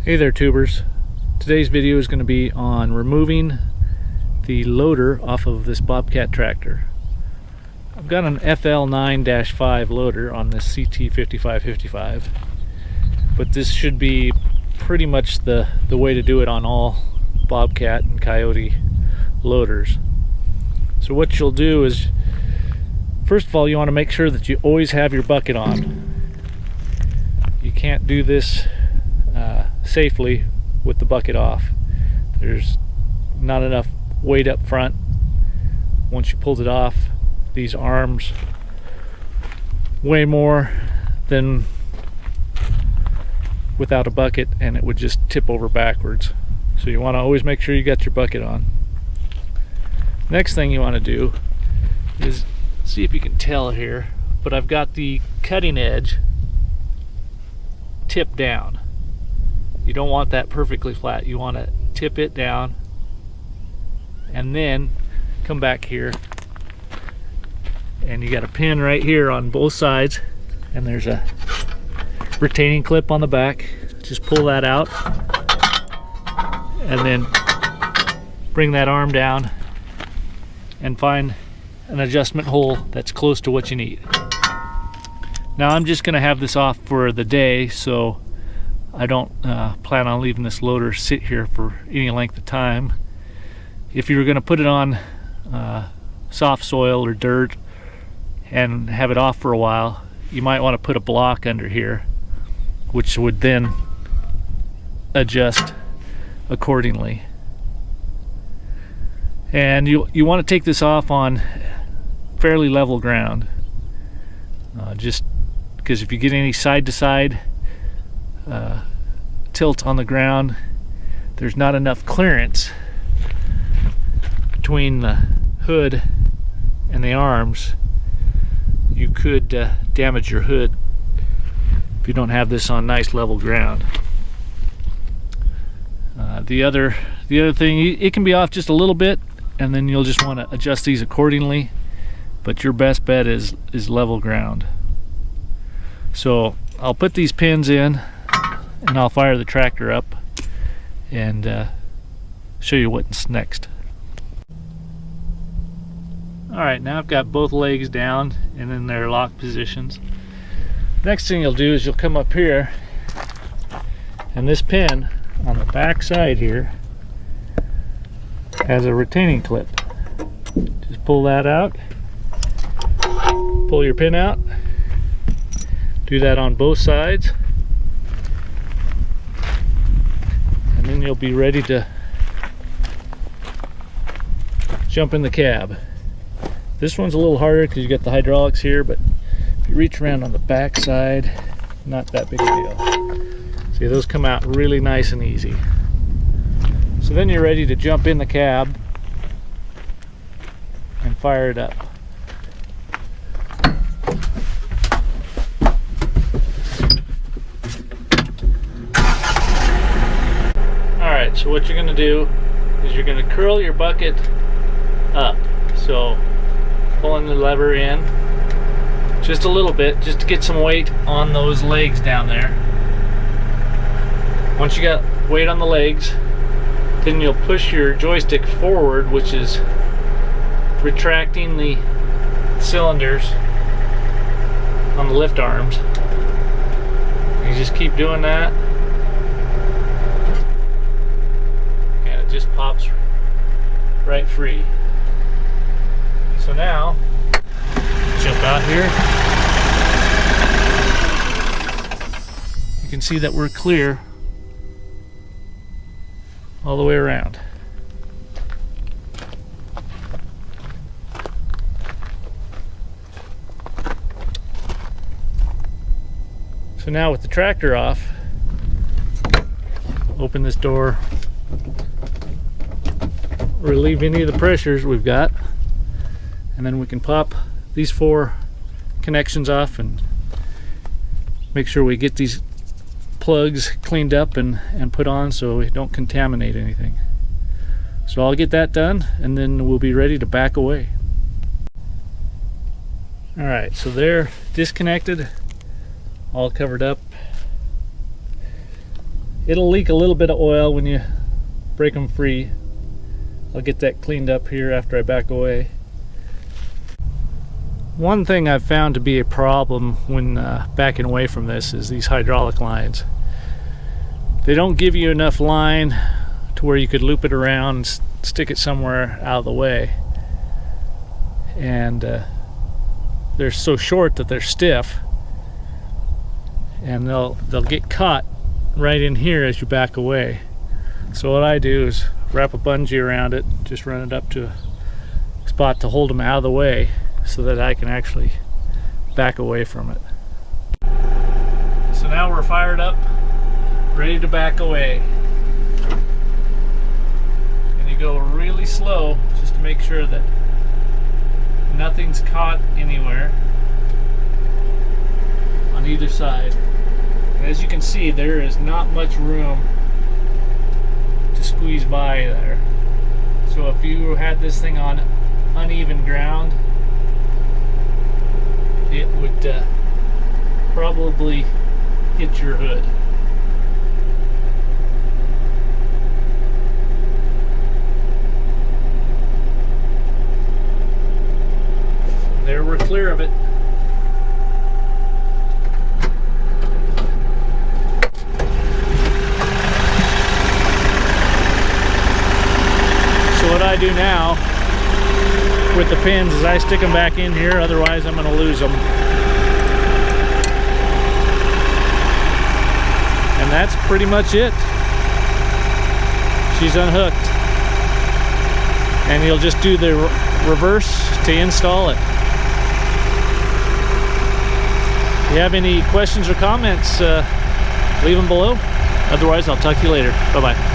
Hey there, tubers. Today's video is going to be on removing the loader off of this Bobcat tractor. I've got an FL9-5 loader on this CT5555, but this should be pretty much the way to do it on all Bobcat and Coyote loaders. So what you'll do is, first of all, you want to make sure that you always have your bucket on. You can't do this safely with the bucket off. There's not enough weight up front. Once you pulled it off, these arms weigh more than without a bucket, and it would just tip over backwards. So you want to always make sure you got your bucket on. Next thing you want to do is, see if you can tell here, but I've got the cutting edge tipped down. You don't want that perfectly flat. You want to tip it down and then come back here, and you got a pin right here on both sides, and there's a retaining clip on the back. Just pull that out and then bring that arm down and find an adjustment hole that's close to what you need. Now I'm just going to have this off for the day, so I don't plan on leaving this loader sit here for any length of time. If you were going to put it on soft soil or dirt and have it off for a while, you might want to put a block under here, which would then adjust accordingly. And you want to take this off on fairly level ground, just because if you get any side to side tilt on the ground, there's not enough clearance between the hood and the arms. You could damage your hood if you don't have this on nice level ground. The other thing, it can be off just a little bit, and then you'll just want to adjust these accordingly, but your best bet is level ground. So I'll put these pins in and I'll fire the tractor up and show you what's next. Alright, now I've got both legs down and in their lock positions. Next thing you'll do is you'll come up here, and this pin on the back side here has a retaining clip. Just pull that out, pull your pin out, do that on both sides, and then you'll be ready to jump in the cab. This one's a little harder because you got the hydraulics here, but if you reach around on the back side, not that big a deal. See, those come out really nice and easy. So then you're ready to jump in the cab and fire it up. Alright, so what you're going to do is you're going to curl your bucket up. So pulling the lever in just a little bit, just to get some weight on those legs down there. Once you got weight on the legs, then you'll push your joystick forward, which is retracting the cylinders on the lift arms. You just keep doing that, and it just pops right free. So now, jump out here. You can see that we're clear all the way around. So now with the tractor off, open this door, relieve any of the pressures we've got, and then we can pop these 4 connections off and make sure we get these plugs cleaned up and put on so we don't contaminate anything. So I'll get that done, and then we'll be ready to back away. Alright, so they're disconnected, all covered up. It'll leak a little bit of oil when you break them free. I'll get that cleaned up here after I back away. One thing I've found to be a problem when backing away from this is these hydraulic lines. They don't give you enough line to where you could loop it around and stick it somewhere out of the way. And they're so short that they're stiff, and they'll get caught right in here as you back away. So what I do is wrap a bungee around it, just run it up to a spot to hold them out of the way so that I can actually back away from it. So now we're fired up, ready to back away. And you go really slow just to make sure that nothing's caught anywhere on either side. And as you can see, there is not much room to squeeze by there. So if you had this thing on uneven ground, it would probably hit your hood. There, we're clear of it. So what I do now with the pins is I stick them back in here, otherwise I'm going to lose them. And that's pretty much it. She's unhooked. And you'll just do the reverse to install it. If you have any questions or comments, leave them below. Otherwise, I'll talk to you later. Bye-bye.